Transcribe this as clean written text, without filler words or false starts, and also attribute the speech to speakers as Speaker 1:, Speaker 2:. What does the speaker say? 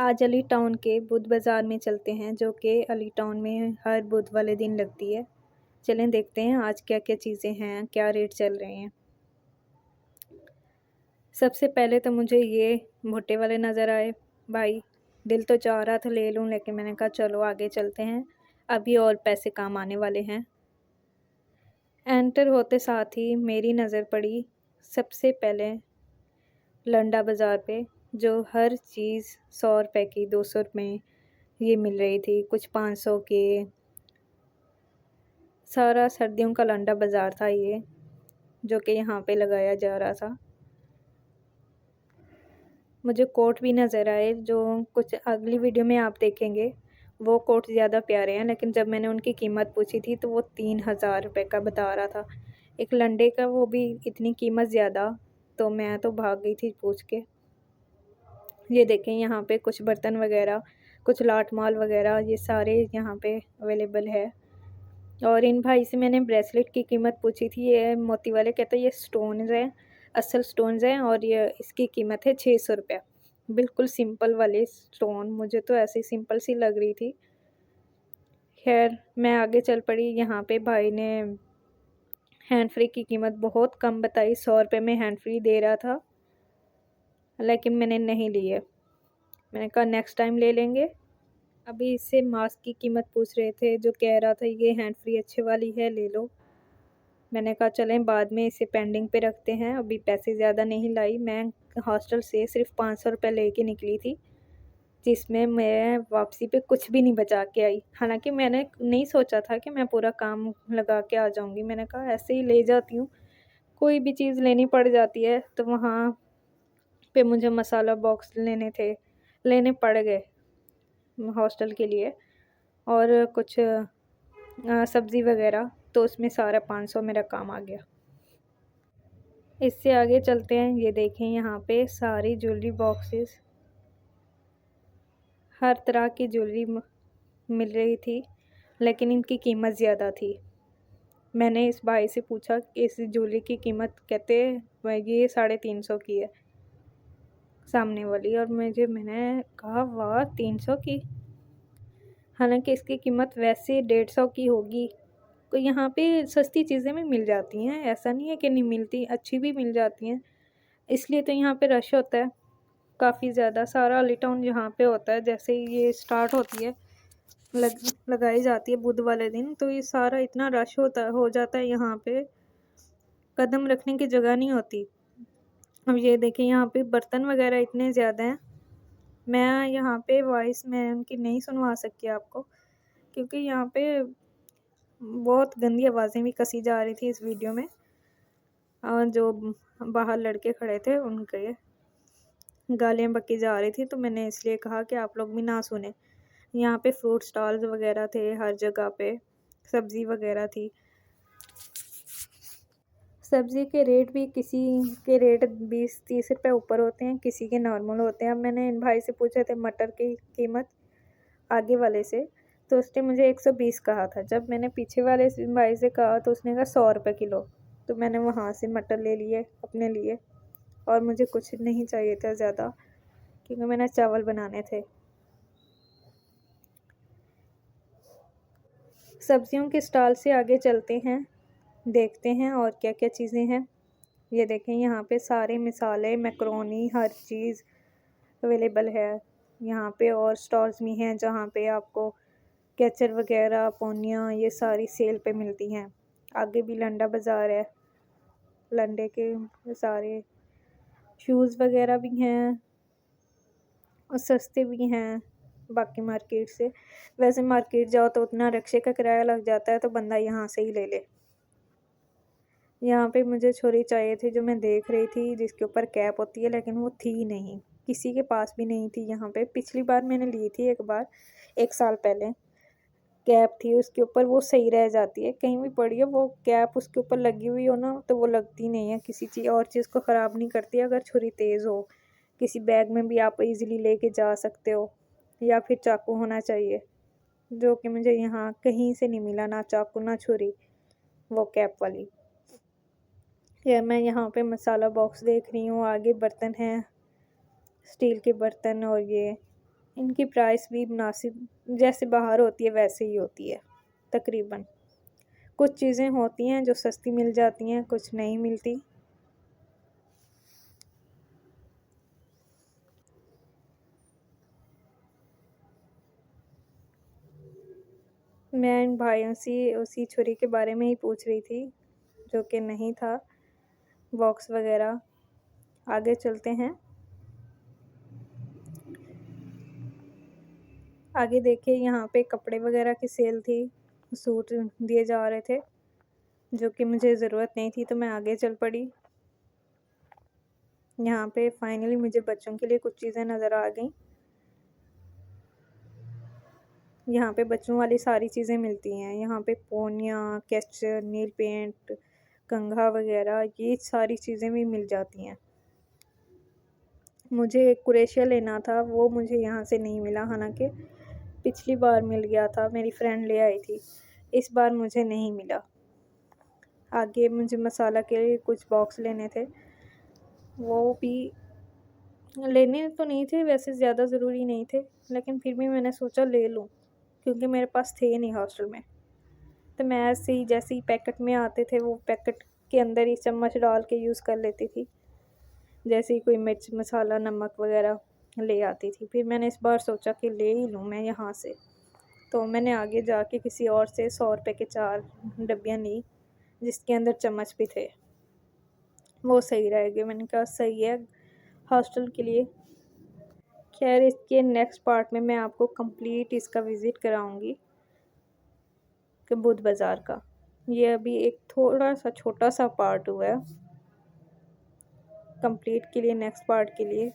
Speaker 1: आज अली टाउन के बुध बाज़ार में चलते हैं, जो कि अली टाउन में हर बुध वाले दिन लगती है। चलें देखते हैं आज क्या-क्या चीज़ें हैं, क्या रेट चल रहे हैं। सबसे पहले तो मुझे ये भुट्टे वाले नज़र आए। भाई दिल तो चाह रहा था ले लूँ, लेकिन मैंने कहा चलो आगे चलते हैं, अभी और पैसे काम आने वाले हैं। एंटर होते साथ ही मेरी नज़र पड़ी सबसे पहले लंडा बाज़ार पे, जो हर चीज़ 100 रुपए की, 200 में ये मिल रही थी, कुछ 500 के। सारा सर्दियों का लंडा बाज़ार था ये, जो कि यहाँ पे लगाया जा रहा था। मुझे कोट भी नज़र आए, जो कुछ अगली वीडियो में आप देखेंगे। वो कोट ज़्यादा प्यारे हैं, लेकिन जब मैंने उनकी कीमत पूछी थी तो वो 3000 रुपये का बता रहा था। एक लंडे का, वो भी इतनी कीमत ज़्यादा, तो मैं तो भाग गई थी पूछ के। ये देखें यहाँ पे कुछ बर्तन वगैरह, कुछ लाट माल वगैरह, ये सारे यहाँ पे अवेलेबल है। और इन भाई से मैंने ब्रेसलेट की कीमत पूछी थी, ये मोती वाले, कहते ये स्टोन्स हैं, असल स्टोन्स हैं, और ये इसकी कीमत है 600 रुपया। बिल्कुल सिंपल वाले स्टोन, मुझे तो ऐसी सिंपल सी लग रही थी। खैर मैं आगे चल पड़ी। यहाँ पे भाई ने हैंड फ्री की कीमत बहुत कम बताई, 100 रुपये में हैंड फ्री दे रहा था, लेकिन मैंने नहीं ली है। मैंने कहा नेक्स्ट टाइम ले लेंगे। अभी इससे मास्क की कीमत पूछ रहे थे, जो कह रहा था ये हैंड फ्री अच्छे वाली है, ले लो। मैंने कहा चलें बाद में इसे पेंडिंग पे रखते हैं, अभी पैसे ज़्यादा नहीं लाई। मैं हॉस्टल से सिर्फ 500 रुपये लेके निकली थी, जिसमें मैं वापसी पे कुछ भी नहीं बचा के आई। हालांकि मैंने नहीं सोचा था कि मैं पूरा काम लगा के आ जाऊंगी। मैंने कहा ऐसे ही ले जाती हूँ, कोई भी चीज़ लेनी पड़ जाती है। तो वहाँ पे मुझे मसाला बॉक्स लेने पड़ गए हॉस्टल के लिए, और कुछ सब्ज़ी वगैरह, तो उसमें सारा 500 मेरा काम आ गया। इससे आगे चलते हैं। ये देखें यहाँ पे सारी ज्वेलरी बॉक्सेस, हर तरह की ज्वेलरी मिल रही थी, लेकिन इनकी कीमत ज़्यादा थी। मैंने इस भाई से पूछा कि इस ज्वेलरी की कीमत, कहते ये 350 की है सामने वाली, और मैंने कहा वाह 300 की। हालांकि इसकी कीमत वैसे 150 की होगी। तो यहाँ पे सस्ती चीज़ें भी मिल जाती हैं, ऐसा नहीं है कि नहीं मिलती, अच्छी भी मिल जाती हैं। इसलिए तो यहाँ पे रश होता है काफ़ी ज़्यादा। सारा अली टाउन यहाँ पे होता है, जैसे ही ये स्टार्ट होती है, लगाई जाती है बुध वाले दिन, तो ये सारा इतना रश हो जाता है, यहाँ पे कदम रखने की जगह नहीं होती। अब ये देखें यहाँ पे बर्तन वगैरह इतने ज़्यादा हैं। मैं यहाँ पे वॉइस मैं उनकी नहीं सुनवा सकती आपको, क्योंकि यहाँ पे बहुत गंदी आवाज़ें भी कसी जा रही थी इस वीडियो में, और जो बाहर लड़के खड़े थे उनके गालियाँ बकी जा रही थी, तो मैंने इसलिए कहा कि आप लोग भी ना सुने। यहाँ पे फ्रूट स्टॉल्स वगैरह थे हर जगह पे, सब्ज़ी वगैरह थी। सब्ज़ी के रेट भी, किसी के रेट 20-30 रुपये ऊपर होते हैं, किसी के नॉर्मल होते हैं। अब मैंने इन भाई से पूछे थे मटर की कीमत, आगे वाले से, तो उसने मुझे 120 कहा था। जब मैंने पीछे वाले भाई से कहा तो उसने कहा 100 रुपये किलो। तो मैंने वहाँ से मटर ले लिए अपने लिए, और मुझे कुछ नहीं चाहिए था ज़्यादा, क्योंकि मैंने चावल बनाने थे। सब्जियों के स्टॉल से आगे चलते हैं, देखते हैं और क्या क्या चीज़ें हैं। ये देखें यहाँ पे सारे मिसाले, मैक्रोनी, हर चीज़ अवेलेबल है यहाँ पे। और स्टॉल्स भी हैं जहाँ पे आपको केचर वगैरह, पोनियाँ, ये सारी सेल पे मिलती हैं। आगे भी लंडा बाज़ार है, लंडे के सारे शूज़ वगैरह भी हैं, और सस्ते भी हैं बाकी मार्केट से। वैसे मार्केट जाओ तो उतना रिक्शे का किराया लग जाता है, तो बंदा यहाँ से ही ले ले। यहाँ पे मुझे छुरी चाहिए थी, जो मैं देख रही थी, जिसके ऊपर कैप होती है, लेकिन वो थी नहीं, किसी के पास भी नहीं थी यहाँ पे। पिछली बार मैंने ली थी एक बार, 1 साल पहले, कैप थी उसके ऊपर, वो सही रह जाती है। कहीं भी पड़ी है वो कैप उसके ऊपर लगी हुई हो ना, तो वो लगती नहीं है, किसी चीज़ और चीज़ को ख़राब नहीं करती अगर छुरी तेज़ हो। किसी बैग में भी आप इजीली लेके जा सकते हो, या फिर चाकू होना चाहिए, जो कि मुझे यहाँ कहीं से नहीं मिला, ना चाकू ना छुरी, वो कैप वाली। या मैं यहाँ पे मसाला बॉक्स देख रही हूँ, आगे बर्तन हैं, स्टील के बर्तन, और ये इनकी प्राइस भी मुनासिब, जैसे बाहर होती है वैसे ही होती है तकरीबन। कुछ चीज़ें होती हैं जो सस्ती मिल जाती हैं, कुछ नहीं मिलती। मैं इन भाइयों से उसी छुरी के बारे में ही पूछ रही थी, जो कि नहीं था बॉक्स वगैरह। आगे चलते हैं। आगे देखिए, यहाँ पे कपड़े वगैरह की सेल थी, सूट दिए जा रहे थे जो कि मुझे ज़रूरत नहीं थी, तो मैं आगे चल पड़ी। यहाँ पे फाइनली मुझे बच्चों के लिए कुछ चीज़ें नज़र आ गईं। यहाँ पे बच्चों वाली सारी चीज़ें मिलती हैं। यहाँ पे पोनियाँ, कैचर, नील पेंट, कंघा वगैरह, ये सारी चीज़ें भी मिल जाती हैं। मुझे एक कुरेशिया लेना था, वो मुझे यहाँ से नहीं मिला, हालांकि पिछली बार मिल गया था, मेरी फ्रेंड ले आई थी। इस बार मुझे नहीं मिला। आगे मुझे मसाला के लिए कुछ बॉक्स लेने थे, वो भी लेने तो नहीं थे, वैसे ज़्यादा ज़रूरी नहीं थे, लेकिन फिर भी मैंने सोचा ले लूँ, क्योंकि मेरे पास थे नहीं हॉस्टल में। तो मैं ऐसे ही, जैसे ही पैकेट में आते थे, वो पैकेट के अंदर ही चम्मच डाल के यूज़ कर लेती थी। जैसे ही कोई मिर्च मसाला नमक वगैरह ले आती थी। फिर मैंने इस बार सोचा कि ले ही लूँ मैं यहाँ से। तो मैंने आगे जाके किसी और से 100 रुपये के 4 डब्बियाँ ली, जिसके अंदर चम्मच भी थे। वो सही रहेगी, मैंने कहा सही है हॉस्टल के लिए। खैर, इसके नेक्स्ट पार्ट में मैं आपको कंप्लीट इसका विज़िट कराऊंगी कि बुध बाज़ार का। ये अभी एक थोड़ा सा छोटा सा पार्ट हुआ है, कंप्लीट के लिए नेक्स्ट पार्ट के लिए